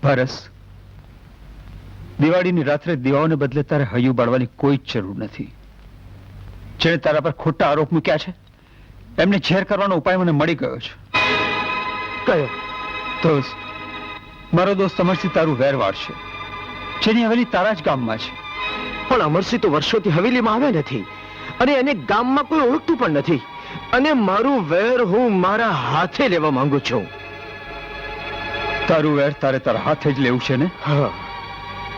પારસ, દિવાળીની રાત્રે દીવાઓને બદલે તારે હૈયું બાળવાની કોઈ જ જરૂર નથી. જેણે તારા પર ખોટા આરોપ મૂક્યા છે એમને ઝેર કરવાનો ઉપાય મને મળી ગયો છે. કયો? દોસ્ત, મારો દોસ્ત અમરસિંહ તારું વેર વાળશે, જેની હવેલી તારા જ ગામમાં છે. પણ અમરસિંહ તો વર્ષોથી હવેલીમાં આવ્યા નથી અને એને ગામમાં કોઈ ઓળખતું પણ નથી, અને મારું વેર હું મારા હાથે લેવા માંગુ છું. તારું વેર તારે તારા હાથે જ લેવું છે ને? હા.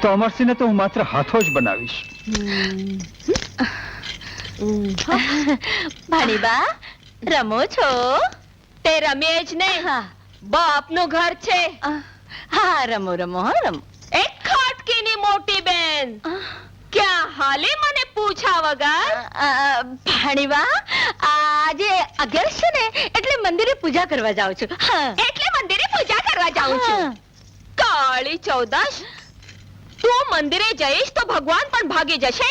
તો અમરસિંહને તો હું માત્ર હાથો જ બનાવીશ. ભાણીબા, રમો છો? તે રમે જ નહીં, બાપનું ઘર છે. હા, રમો રમો, હા રમો. એક ખાટકીની મોટી બેન ક્યાં હાલે મને પૂછા વગર? ભાણીબા, આજે 11 છે ને એટલે મંદિરે પૂજા કરવા જાઉં છું. એટલે મંદિરે પૂજા કરવા જાઉં છું. કાળી ચૌદશ, તું મંદિરે જઈશ તો ભગવાન પણ ભાગી જશે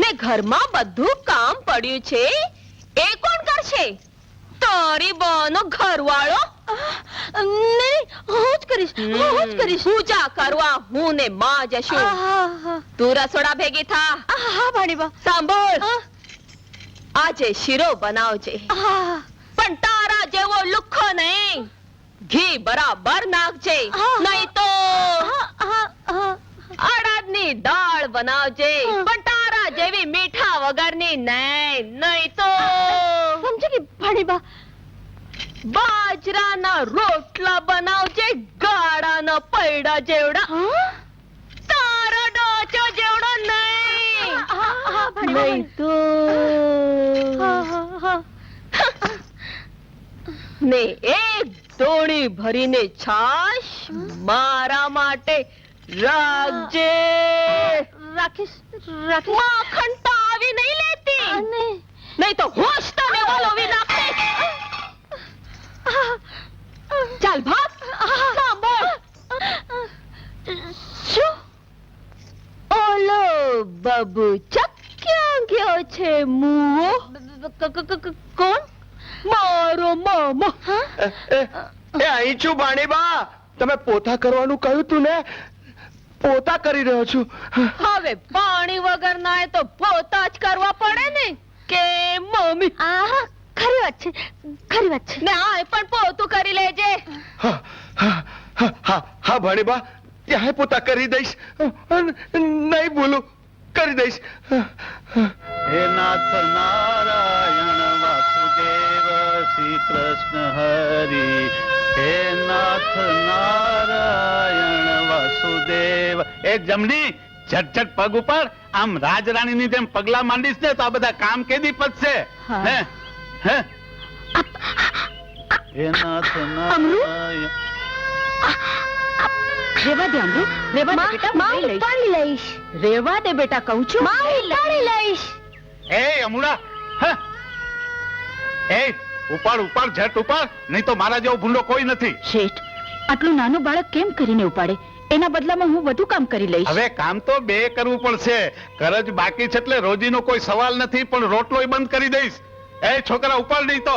ને ઘરમાં બધું કામ પડ્યું છે એ કોણ કરશે? તારી બનો ઘરવાળો? નહીં, હું જ કરીશ, હું જ કરીશ. પૂજા કરવા હું ને માં જશું. તું રસોડા ભેગી થા. હા ભાણીબા. સાંભળ, આજે શીરો બનાવજે, હા. પણ તારા જેવો લુખ્ખો નહીં. ઘી બરાબર નાખજે, નહીં તો અડદની દાળ બનાવજે, પણ તારા જેવી મીઠા વગરની નહીં. નહીં તો સમજી ગઈ ભાણીબા. બાજરાના રોટલા બનાવજે, ગાળાના પૈડા જેવડા. તારો ડોચો જેવડો નહીં. નહીં તો ને એક દોણી ભરીને છાશ મારા માટે રાખજે. રાખીશ. માખણ તો આવી નહીં લેતી, નહીં તો હોશ તને વલોવી નાખે. ચાલ ભાગ. સાંભળ, શું? ઓલો બબુચક ક્યાં ગયો છે? મુઓ કોણ? મારો મામા. એ અહીં છું ભાણીબા. તમે પોતા કરવાનું કહ્યું તું ને, પોતા કરી રહ્યો છું. હવે પાણી વગર ના તો પોતા જ કરવા પડે ને કે મમ્મી? આહા, ખરી વાત છે, ખરી વાત છે. ને આ પણ પોતું કરી લેજે. હા ભાણીબા, ત્યાં પોતા કરી દઈશ. નહીં બોલું, કરી દઈશ. હે નાથ નારાયણ વાસુદેવ શ્રી કૃષ્ણ હરિ. હે નાથ નારાયણ વાસુદેવ. એ જમણી, ઝટઝટ પગ ઉપર આમ રાજરાણીની જેમ પગલા માંડીશ ને તો આ બધા કામ કેદી પતશે? હે હે હે નાથ નારાયણ. રેવા દે અમૃત, રેવા દે બેટા, હું ઉપાડી લઈશ. રેવા દે બેટા, કહું છું. ઉપાડી લઈશ. એ અમુડા, હે એ ઉપાડ ઉપાડ, ઝટ ઉપાડ, નહીં તો મારા જેવો ભૂંડો કોઈ નથી. શેઠ, આટલું નાનું બાળક કેમ કરીને ઉપાડે? એના બદલામાં હું વધુ કામ કરી લઈશ. હવે કામ તો બે કરવું પડશે. કરજ બાકી છે એટલે રોજીનો કોઈ સવાલ નથી, પણ રોટલોય બંધ કરી દઈશ. એ છોકરા ઉપાડ, નહીં તો.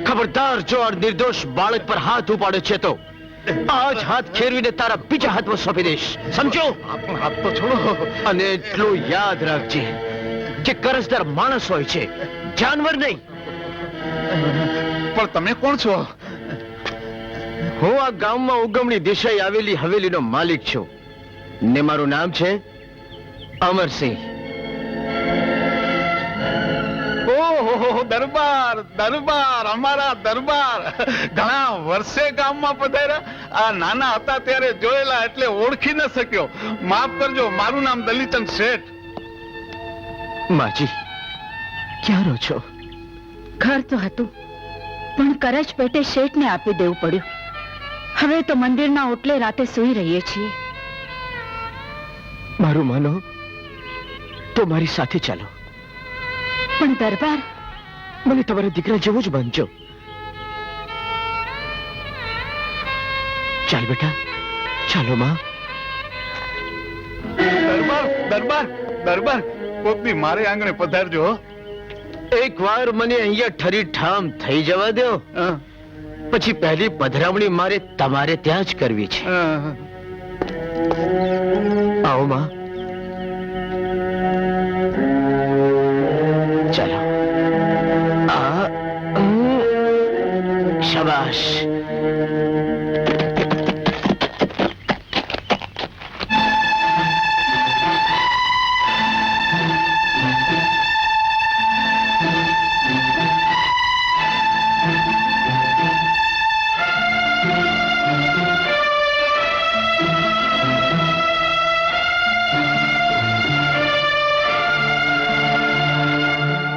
ખબરદાર, જો આ નિર્દોષ બાળક પર હાથ ઉપાડે છે તો આજ હાથ ખેરવીને તારા બીજા હાથમાં સોંપી દઈશ. સમજો? હાથ તો છોડો. અને એટલું યાદ રાખજે કે કરજદાર માણસ હોય છે, જાનવર નહીં. પણ તમે કોણ છો? હું આ ગામમાં ઉગમણી દિશાએ આવેલી હવેલીનો માલિક છું ને મારું નામ છે અમરસિંહ. ઓહો, દરબાર દરબાર, અમારા દરબાર. ઘણા વર્ષે ગામમાં પધાર્યા. આ નાના હતા ત્યારે જોયેલા એટલે ઓળખી ન શક્યો. માફ કરજો, મારું નામ દલીચંદ શેઠ. માજી, ક્યાં રહો છો? ઘર તો હતું, પણ કરજ પેટે શેઠને આપી દેવું પડ્યું. હવે તો મંદિરના ઓટલે રાતે સૂઈ રહીએ છીએ. મારું માનો તો મારી સાથે ચાલો. પણ દરબાર, મને તમારા દીકરા જેવો જ માનજો. ચાલ બેટા, ચાલો માં. દરબાર દરબાર દરબાર, કોક દી મારે આંગણે પધારજો. એકવાર મને અહીંયા ઠરી ઠામ થઈ જવા દો, હા, પછી પહેલી પધરામણી મારે તમારે ત્યાં જ કરવી છે. હા. આવો માં, ચાલો. શાબાશ.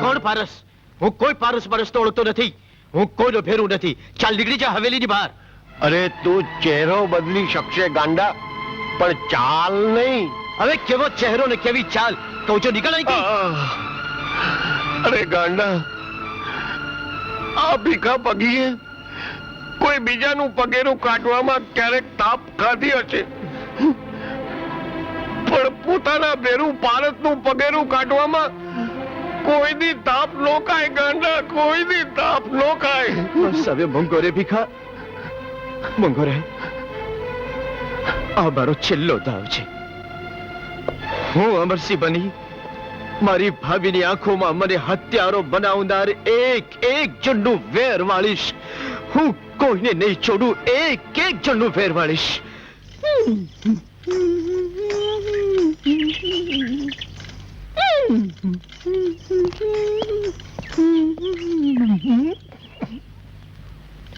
કોણ પારસ? હું કોઈ પારસ તો ઓળખતો નથી. હું કોઈનો ભેરું નથી. ચાલ નીકળી જા હવેલીની બહાર. અરે તું ચહેરો બદલી શકશે ગાંડા, પણ ચાલ નહીં. હવે કેવો ચહેરો ને કેવી ચાલ, કહું છું નીકળ અહીંથી. અરે ગાંડા, આ ભીખા પગીએ કોઈ બીજાનું પગેરું કાઢવામાં ક્યારેક તાપ ખાધી હશે, પણ પોતાના ભેરું પારસનું પગેરું કાઢવામાં કોઈની તાપ નો ખાય ગાંડા, કોઈની તાપ નો ખાય. બસ હવે મોંઘો રે ભીખા, મોંઘો રે. આ મારો છેલ્લો દાવ છે. હું અમરસિંહ બની મારી ભાભીની આંખોમાં મને હત્યારો બનાવનાર એક જણનું વેર વાળીશ. હું કોઈને નહીં છોડું, એક જણનું વેર વાળીશ.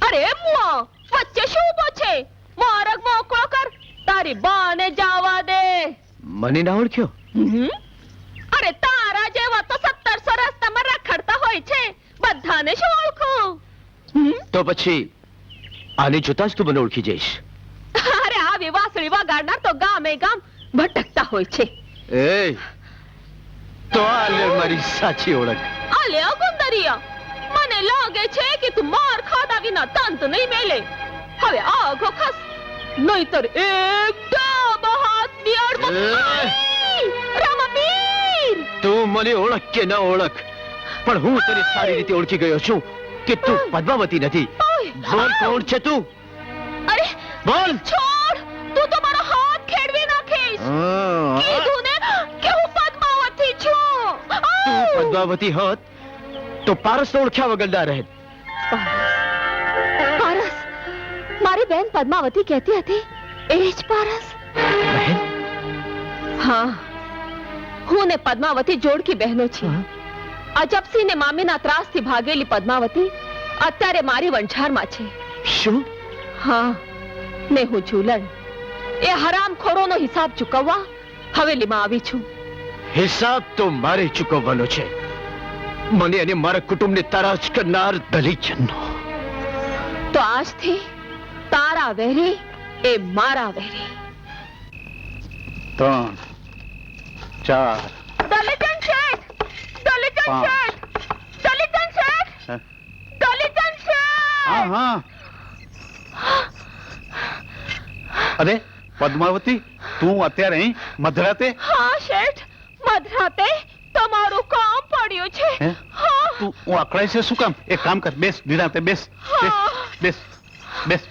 અરે મુઆ, વચ્ચે શું ઊભો છે? માર્ગ મોકળો કર, તારી બાને જાવા દે. મને ના ઓળખ્યો? અરે તારા જેવા તો 1700 રસ્તામાં રખડતા હોય છે, બધાને શું ઓળખું? તો પછી આને જોતા જ તું મને ઓળખી જઈશ. અરે આવી વાંસળી વગાડનાર તો ગામે ગામ ભટકતા હોય છે. એ તો આ લે મારી સાચી ઓળખ. આલે ગુંદરિયા, મને લાગે છે કે તું માર ખાધા વિના તંત નહીં મેલે. હવે આગો ખસ, નહીતર એકદમ હાથની અડમો. રામાપીર, તું મને ઓળખ કે ના ઓળખ, પણ હું તને સારી રીતે ઓળખી ગયો છું કે તું પદ્માવતી નથી. બોલ, કોણ છે તું? અરે બોલ. છોડ, તું તો મારો હાથ ખેડવી નાખીશ. કીધું ને કે હું પદ્માવતી છું. તું પદ્માવતી હોત તો પારસ ઓળખ્યા વગર ના રહેત. પારસ, મારી બેન પદ્માવતી કહેતી હતી, એ જ પારસ? બહેન? હા, હું ને પદ્માવતી જોડકી બહેનો છીએ. અજબસિંહ ને મામીના ત્રાસથી ભાગેલી પદ્માવતી અત્યારે મારી વંછારમાં છે. શું? હા, ને હું ઝૂલણ, એ હરામખોરોનો હિસાબ ચૂકવવા હવેલીમાં આવી છું. હિસાબ તો મારે ચૂકવવાનો છે, મને અને મારા કુટુંબને તારાજ કરનાર દલીચનનો. તો આજથી તારા વેરી એ મારા વેરી. 3 4 દલીચન શેઠ, દલીચન પાંચ. શેઠ, દલીચન શેઠ, હા. દલીચન શેઠ. હા. અરે પદ્માવતી, તું અત્યારે અહીં મધરાતે? હા શેઠ, મધરાતે તમારું કામ પડ્યું છે. હે? હા. તું અકળાય છે શું કામ? એક કામ કર, બેસ નિરાંતે, બેસ બેસ બેસ બેસ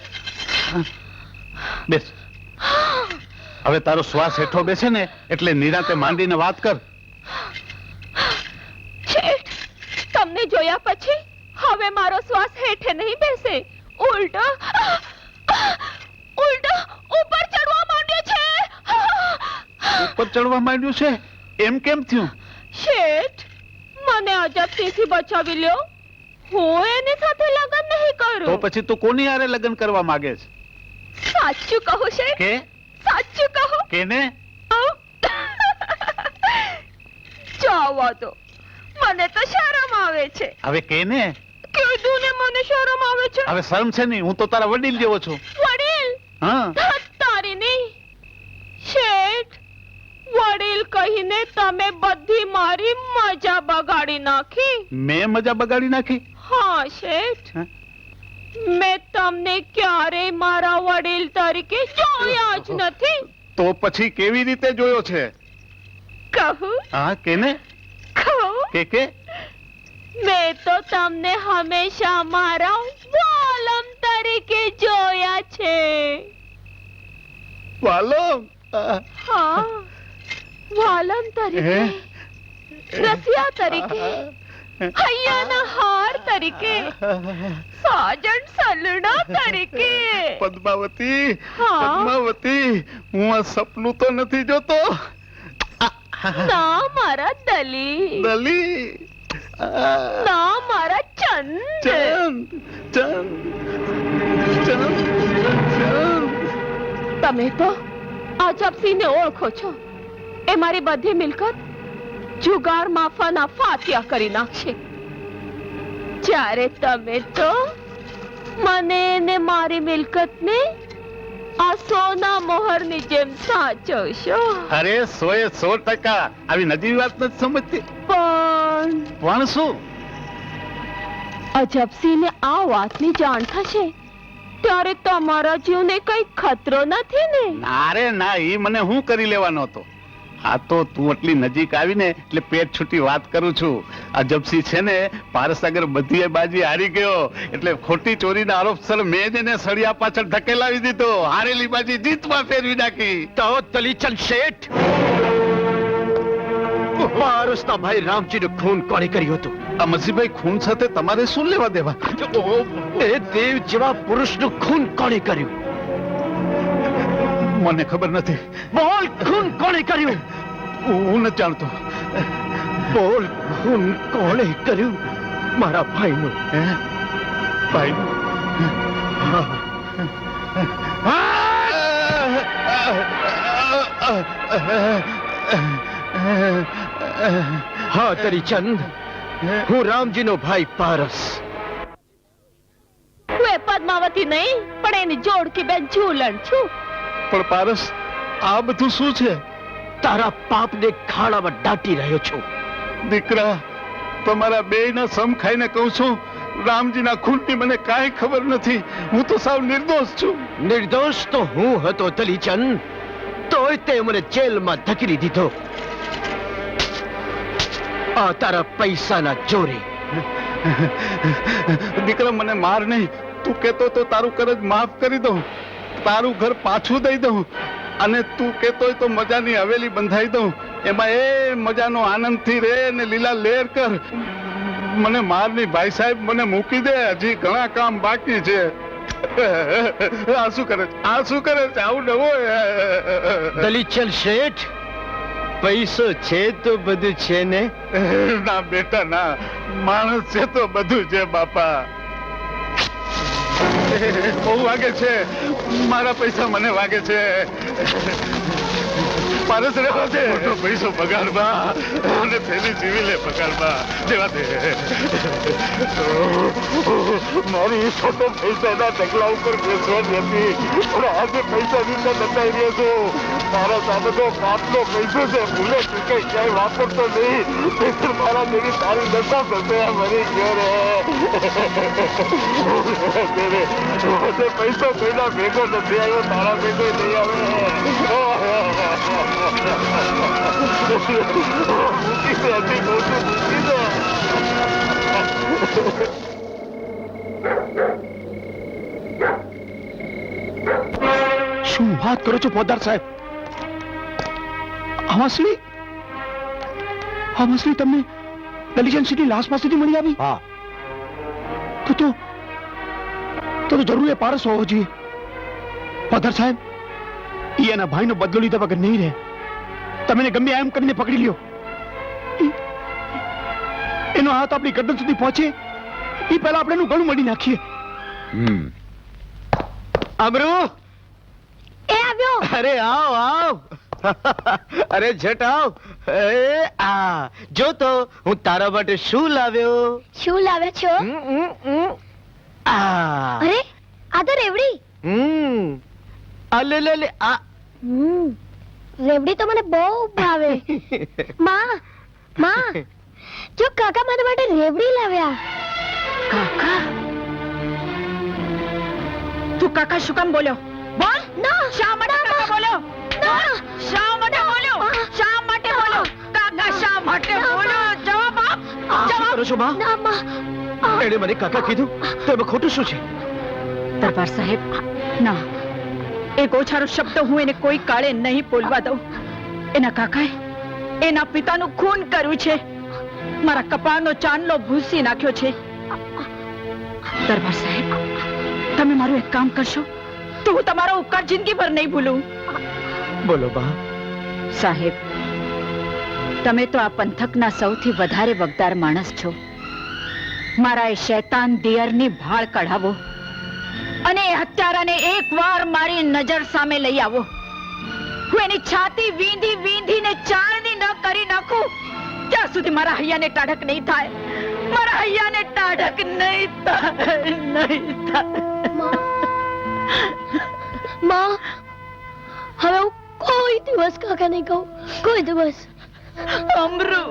બેસ. હવે તારો શ્વાસ હેઠો બેસે ને એટલે નિરાંતે માંડીને વાત કર. શેઠ, તમને જોયા પછી હવે મારો શ્વાસ હેઠે નહીં બેસે, ઉલટો ઉપર ચડવા માંડ્યો છે. ઉપર ચડવા માંડ્યું છે? એમ કેમ થયું? શેઠ, મને અજબસિંહથી બચાવી લ્યો. હું એની સાથે લગ્ન નહીં તો કરું. પછી તું કોની હારે લગ્ન કરવા માંગે છે? સાચું કહો શેઠ, કે સાચું કહો. કેને? જાવા દો, મને તો શરમ આવે છે. હવે કેને? કીધું ને મને શરમ આવે છે. હવે શરમ છે નહીં, હું તો તારા વડીલ જેવો છું. વડીલ? હા. તારી નહીં શેઠ, વડીલ કહીને તમે બધી મારી મજા બગાડી નાખી. મેં મજા બગાડી નાખી? હા શેઠ, હા? મેં તમને ક્યારેય મારા વડીલ તરીકે જોયા જ નથી. તો પછી કેવી રીતે જોયો છે? કહું? હા, કેને? કહું? કે મેં તો તમને હંમેશા મારા વાલમ તરીકે જોયા છે. વાલો હા, વાલમ તરીકે, રસિયા તરીકે, હૈયાના હાર તરીકે, સાજણ સલડા તરીકે. પદ્માવતી, હા? પદ્માવતી, હું આ સપનું તો નથી જોતો. ના મારા દલી, દલી, ના મારા ચંદ. ચંદ, ચંદ, ચંદ, ચંદ. તમે તો આ જપસીને ઓળખો છો. એ મારી બધી મિલકત જુગાર માફાના ફાત્યા કરી નાખશે. જ્યારે તમે તો મને ને મારી મિલકતને આ સોના મોહરની જેમ સાચવશો. અરે 100% આવી નજીવી વાત નથી સમજતી. પણ શું? અજબસિંહને આ વાતની જાણ થશે ત્યારે તમારા જીવને કઈ ખતરો નથી ને? ના રે ના, ઈ મને હું કરી લેવાનો હતો. આ તો તું એટલી નજીક આવીને એટલે પેટ છૂટી વાત કરું છું. અજબસિંહ છે ને પારસાગર બધી બાજી હારી ગયો એટલે ખોટી ચોરીના આરોપસર મેં જ એને સળિયા પાછળ ધકેલાવી દીધો. હારેલી બાજી જીતમાં ફેરવી નાખી. તો દલીચંદ શેઠ, પારસના ભાઈ રામજીનું ખૂન કોણે કર્યું હતું? અમરસિંહભાઈ, ખૂન સાથે તમારે શું લેવા દેવા? એ દેવ જેવા પુરુષનું ખૂન કોણે કર્યું? મને ખબર નથી. બોલ, ખૂન કોણે કર્યું? હું નથી જાણતો. બોલ, ખૂન કોણે કર્યું? મારા ભાઈનું. હે? ભાઈ? હા દલીચંદ, હું રામજીનો ભાઈ પારસ. હું એ પદ્માવતી નહીં પણ એની જોડકી બેન ઝૂલણ છું. પણ પારસ, આ બધું શું છે? તારા પાપને ખાડામાં દાટી રહ્યો છું. દીકરા, તમારા બેયના સમ ખાઈને કહું છું, રામજીના ખૂનની મને કાંઈ ખબર નથી. હું તો સાવ નિર્દોષ છું. નિર્દોષ તો હું હતો દલીચંદ, તોય તે મને જેલમાં ધકેલી દીધો. આ તારા પૈસાના જોરે. દીકરા, મને માર નહીં. તું કહેતો તો તારું કરજ માફ કરી દઉં, તારું ઘર પાછું દઈ દઉં, અને તું કહેતો હોય તો મજાની હવેલી બંધાઈ દઉં. એમાં એ મજાનો આનંદથી રહે ને લીલા લેર કર. મને માર નહીં ભાઈ સાહેબ, મને મૂકી દે. હજી ઘણા કામ બાકી છે. આ શું કરે છે? આ શું કરે છે? આવું નવો. દલીચંદ શેઠ, પૈસો છે તો બધું છે ને? ના બેટા ના, માણસ છે તો બધું છે બાપા. બહુ વાગે છે, મારા પૈસા મને વાગે છે. પારસ રહેવા દે. મોટો પૈસો પગારમાં અને પેલી સિવિલે પગારમાં જેવા દે. મારી છોટો પૈસાના ઢગલા ઉપર બેસવાની હતી, પણ આજે પૈસા રીતે બતાવી રહ્યો છું. મારા સામે તો પાપનો પૈસો છે, ભૂલે ચૂકે ક્યાંય વાપરતો નહીં. તેથી મારા જેવી તારી દશા થશે. મરી ગયો રે. પૈસો કોઈના ભેગો નથી આવ્યો, તારા ભેગો નહીં આવે. મૂકી દે, હજી મોટું મૂકી દે. શું વાત કરો છો પોદાર સાહેબ? આ માછલી તમને દલીચંદ શેઠની લાશ પાસેથી મળી આવી? હા. તો જરૂર એ પારસ હોવો જોઈએ. પોદાર સાહેબ, ઈ એના ભાઈનો બદલો લીધા વગર નહીં રહે. તમે ગમે એમ કરીને પકડી લ્યો. એનો હાથ આપણી ગરદન સુધી પહોંચે એ પહેલા આપણે એનું ગળું મળી નાખીએ. અમરુ, એ આવ્યો. અરે આવ આવ. અરે જટ આવ. આ જો તો હું તારા માટે શું લાવ્યો. શું લાવે છો? આ અરે આ તો રેવડી. આ લે લે લે. આ રેવડી તો મને બહુ ભાવે. માં જો કાકા મારા માટે રેવડી લાવ્યા. કાકા, તું કાકા શું કામ બોલ્યો? બોલ. ના, શા માટે કાકા બોલ્યો? ના, શા માટે બોલ્યો? શા માટે બોલ્યો? કાકા શા માટે બોલ્યો? જવાબ આપ. જવાબ કરો છો માં? ના માં એણે મને કાકા કીધું તો એમાં ખોટું શું છે? દરબાર સાહેબ, ના, એ ગોછારો શબ્દ હું એને કોઈ કાળે નહીં બોલવા દઉં. એના કાકાએ એના પિતાનું ખૂન કર્યું છે, મારા કપાળનો ચાંદલો ભૂંસી નાખ્યો છે. દરબાર સાહેબ, તમે મારું એક કામ કરશો તો હું તમારો ઉપકાર જિંદગીભર નહીં ભૂલું. બોલો બા. સાહેબ, તમે તો આ પંથકના સૌથી વધારે વગદાર માણસ છો. મારા એ શૈતાન દિયરની ભાળ કઢાવો અને એ હત્યારાને એકવાર મારી નજર સામે લઈ આવો. હું એની છાતી વીંધી વીંધીને ચાળની ન કરી નાખું ત્યાં સુધી મારા હૈયાને ટાઢક નહીં થાય. મારા હૈયાને ટાઢક નહીં થાય, નહીં થાય. માં હવે હું કોઈ દિવસ કાકા નહીં કહું, કોઈ દિવસ. અમરુ,